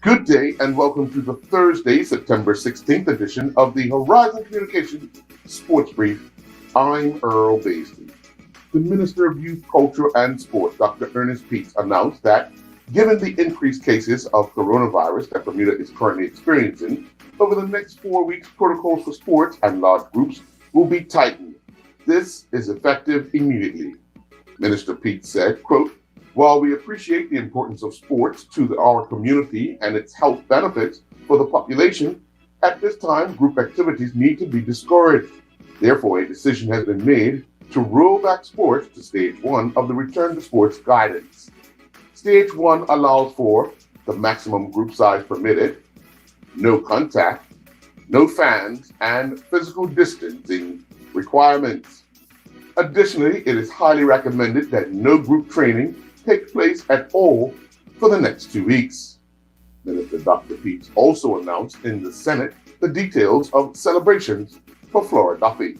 Good day and welcome to the Thursday, September 16th edition of the Horizon Communication Sports Brief. I'm Earl Basley. The Minister of Youth, Culture and Sport, Dr. Ernest Peets, announced that given the increased cases of coronavirus that Bermuda is currently experiencing, over the next 4 weeks, protocols for sports and large groups will be tightened. This is effective immediately. Minister Peets said, quote, "While we appreciate the importance of sports to our community and its health benefits for the population, at this time, group activities need to be discouraged. Therefore, a decision has been made to roll back sports to Stage 1 of the Return to Sports guidance. Stage 1 allows for the maximum group size permitted, no contact, no fans, and physical distancing requirements. Additionally, it is highly recommended that no group training take place at all for the next 2 weeks." Minister Dr. Peets also announced in the Senate the details of celebrations for Flora Duffy.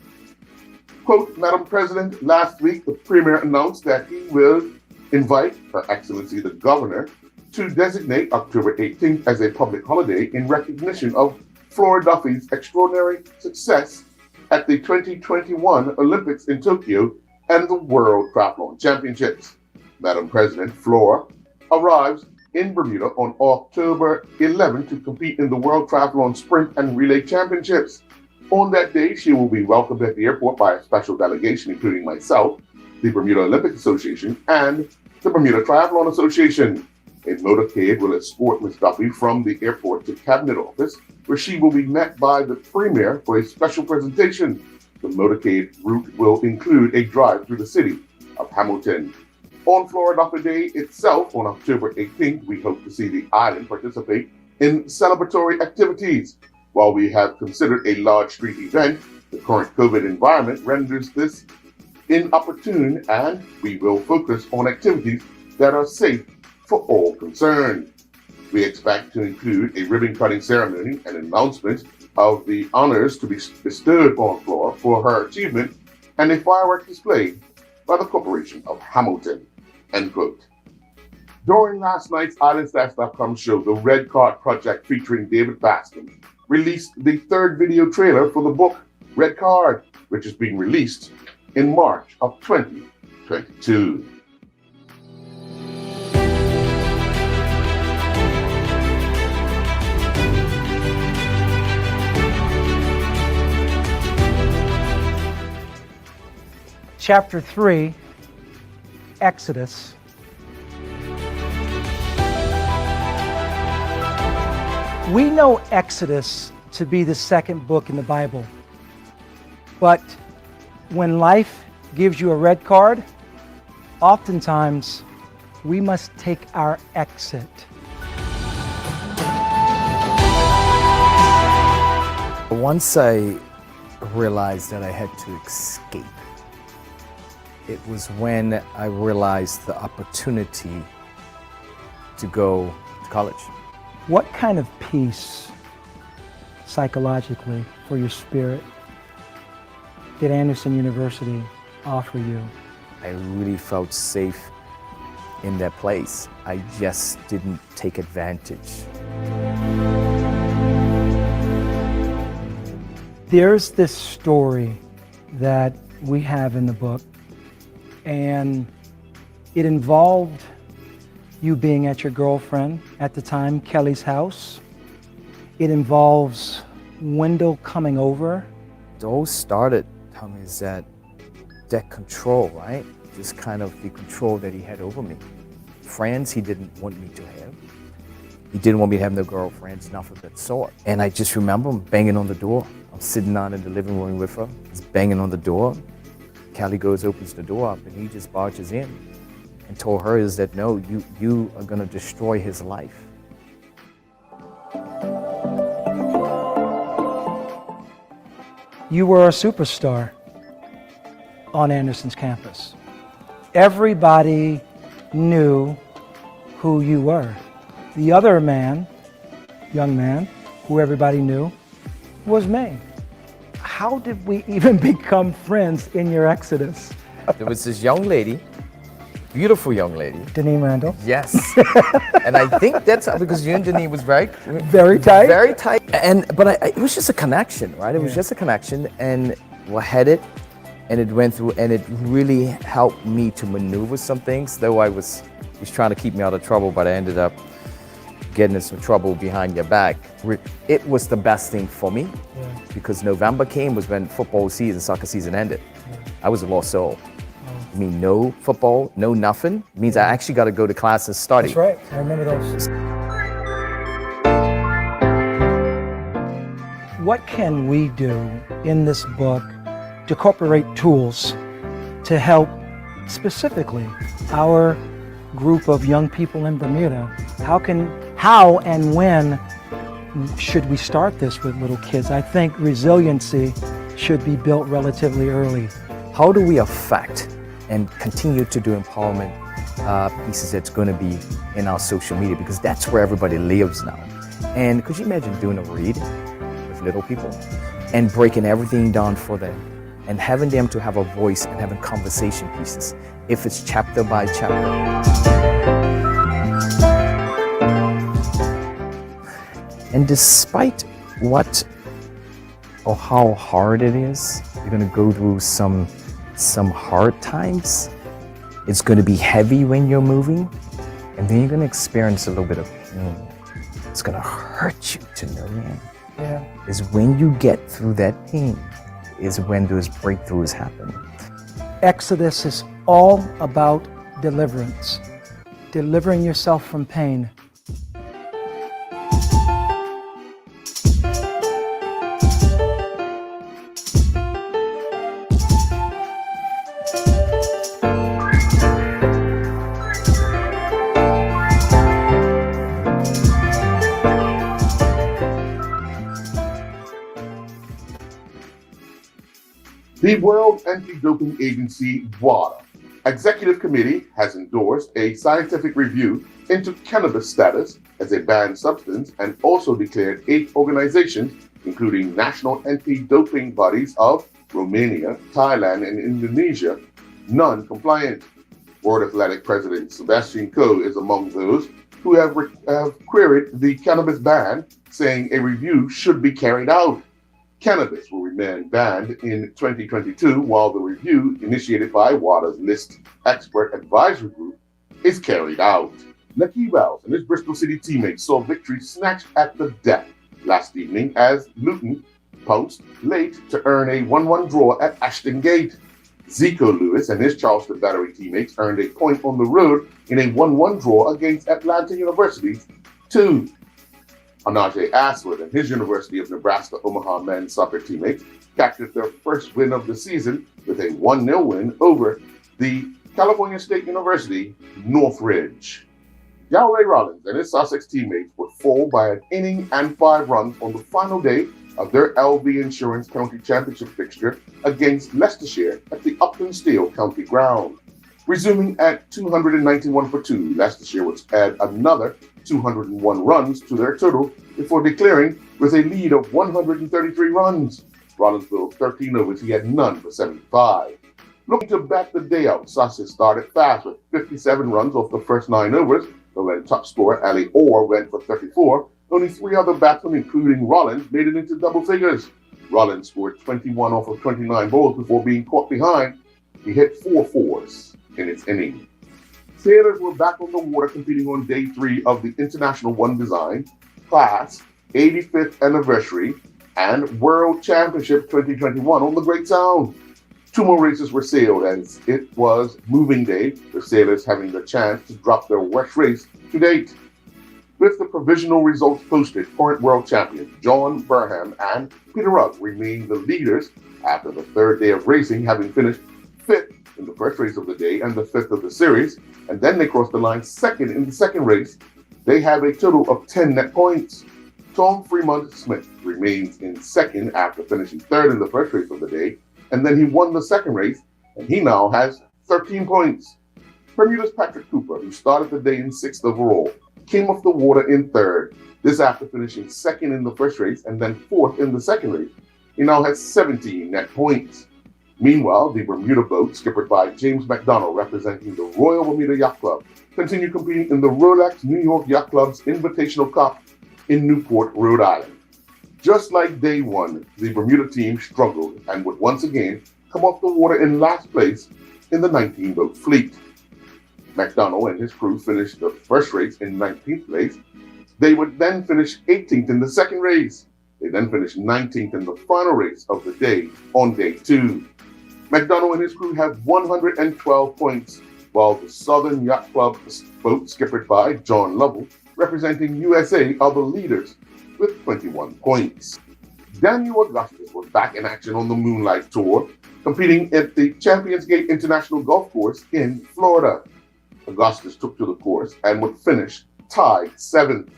Quote, "Madam President, last week the Premier announced that he will invite Her Excellency the Governor to designate October 18th as a public holiday in recognition of Flora Duffy's extraordinary success at the 2021 Olympics in Tokyo and the World Triathlon Championships. Madam President, Flora arrives in Bermuda on October 11 to compete in the World Triathlon Sprint and Relay Championships. On that day, she will be welcomed at the airport by a special delegation, including myself, the Bermuda Olympic Association, and the Bermuda Triathlon Association. A motorcade will escort Ms. Duffy from the airport to Cabinet Office, where she will be met by the Premier for a special presentation. The motorcade route will include a drive through the city of Hamilton. On Flora Duffy Day itself, on October 18th, we hope to see the island participate in celebratory activities. While we have considered a large street event, the current COVID environment renders this inopportune, and we will focus on activities that are safe for all concerned. We expect to include a ribbon-cutting ceremony and announcement of the honors to be bestowed on Flora for her achievement, and a fireworks display by the Corporation of Hamilton." End quote. During last night's IslandStats.com show, The Red Card Project, featuring David Bascom, released the third video trailer for the book Red Card, which is being released in March of 2022. Chapter 3, Exodus. We know Exodus to be the second book in the Bible, but when life gives you a red card, oftentimes we must take our exit. Once I realized that I had to escape, it was when I realized the opportunity to go to college. What kind of peace, psychologically, for your spirit, did Anderson University offer you? I really felt safe in that place. I just didn't take advantage. There's this story that we have in the book, and it involved you being at your girlfriend at the time, Kelly's house. It involves Wendell coming over. It all started, Tommy, is that control, right? Just kind of the control that he had over me. Friends he didn't want me to have. He didn't want me to have no girlfriends, nothing of that sort. And I just remember him banging on the door. I'm sitting down in the living room with her. He's banging on the door. Callie goes, opens the door up, and he just barges in and told her is that, no, you are going to destroy his life. You were a superstar on Anderson's campus. Everybody knew who you were. The other man, young man, who everybody knew, was me. How did we even become friends in your exodus? There was this young lady beautiful young lady. Deneen Randall. Yes. And I think that's because you and Denise was Very tight. Very tight. But it was just a connection, right? It was just a connection, and we had it, and it went through, and it really helped me to maneuver some things. Though I was trying to keep me out of trouble, but I ended up getting in some trouble behind your back. It was the best thing for me because November came was when football season, soccer season ended. I was a lost soul. I mean, no football, no nothing. It means I actually got to go to class and study. That's right. I remember those. What can we do in this book to incorporate tools to help specifically our group of young people in Bermuda? How and when should we start this with little kids? I think resiliency should be built relatively early. How do we affect and continue to do empowerment pieces that's going to be in our social media, because that's where everybody lives now. And could you imagine doing a read with little people and breaking everything down for them and having them to have a voice and having conversation pieces, if it's chapter by chapter. And despite what or how hard it is, you're going to go through some hard times. It's going to be heavy when you're moving, and then you're going to experience a little bit of pain. It's going to hurt you to no end. Yeah. Is when you get through that pain is when those breakthroughs happen. Exodus is all about deliverance, delivering yourself from pain. The World Anti-Doping Agency, WADA, Executive Committee has endorsed a scientific review into cannabis status as a banned substance and also declared 8 organizations, including national anti-doping bodies of Romania, Thailand, and Indonesia, non-compliant. World Athletic President Sebastian Coe is among those who have queried the cannabis ban, saying a review should be carried out. Cannabis will remain banned in 2022 while the review, initiated by WADA's List Expert Advisory Group, is carried out. Lakeith Wells and his Bristol City teammates saw victory snatched at the death last evening as Luton pounced late to earn a 1-1 draw at Ashton Gate. Zico Lewis and his Charleston Battery teammates earned a point on the road in a 1-1 draw against Atlanta University's 2. Anaje Aswood and his University of Nebraska Omaha men's soccer teammates captured their first win of the season with a 1-0 win over the California State University Northridge. Yahweh Rollins and his Sussex teammates were foiled by an inning and 5 runs on the final day of their LV Insurance County Championship fixture against Leicestershire at the Upton Steel County Ground. Resuming at 291 for 2, Leicestershire would add another 201 runs to their total before declaring with a lead of 133 runs. Rollins built 13 overs, he had none for 75. Looking to bat the day out, Sussex started fast with 57 runs off the first 9 overs, but when top scorer Ali Orr went for 34, only 3 other batsmen, including Rollins, made it into double figures. Rollins scored 21 off of 29 balls before being caught behind. He hit 4 fours in its inning. Sailors were back on the water competing on day 3 of the International One Design Class 85th Anniversary and World Championship 2021 on the Great Sound. 2 more races were sailed as it was moving day, with sailors having the chance to drop their worst race to date. With the provisional results posted, current world champions John Burham and Peter Rugg remain the leaders after the 3rd day of racing, having finished 5th in the first race of the day and the 5th of the series, and then they crossed the line 2nd in the second race. They have a total of 10 net points. Tom Fremont Smith remains in 2nd after finishing 3rd in the first race of the day, and then he won the second race, and he now has 13 points. Bermuda's Patrick Cooper, who started the day in 6th overall, came off the water in 3rd, this after finishing 2nd in the first race and then 4th in the second race. He now has 17 net points. Meanwhile, the Bermuda boat, skippered by James McDonald, representing the Royal Bermuda Yacht Club, continued competing in the Rolex New York Yacht Club's Invitational Cup in Newport, Rhode Island. Just like day one, the Bermuda team struggled and would once again come off the water in last place in the 19-boat fleet. McDonald and his crew finished the first race in 19th place. They would then finish 18th in the second race. They then finished 19th in the final race of the day on day two. McDonald and his crew had 112 points, while the Southern Yacht Club boat, skippered by John Lovell, representing USA, are the leaders with 21 points. Daniel Augustus was back in action on the Moonlight Tour, competing at the Champions Gate International Golf Course in Florida. Augustus took to the course and would finish tied 7th.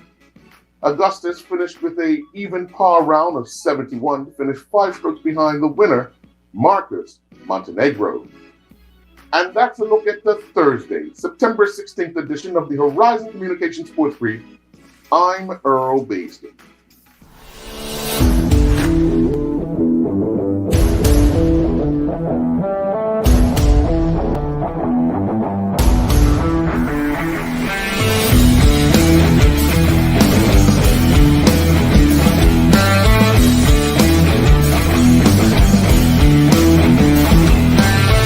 Augustus finished with an even par round of 71 to finish 5 strokes behind the winner, Marcus Montenegro. And that's a look at the Thursday, September 16th edition of the Horizon Communication Sports Brief. I'm Earl Basting.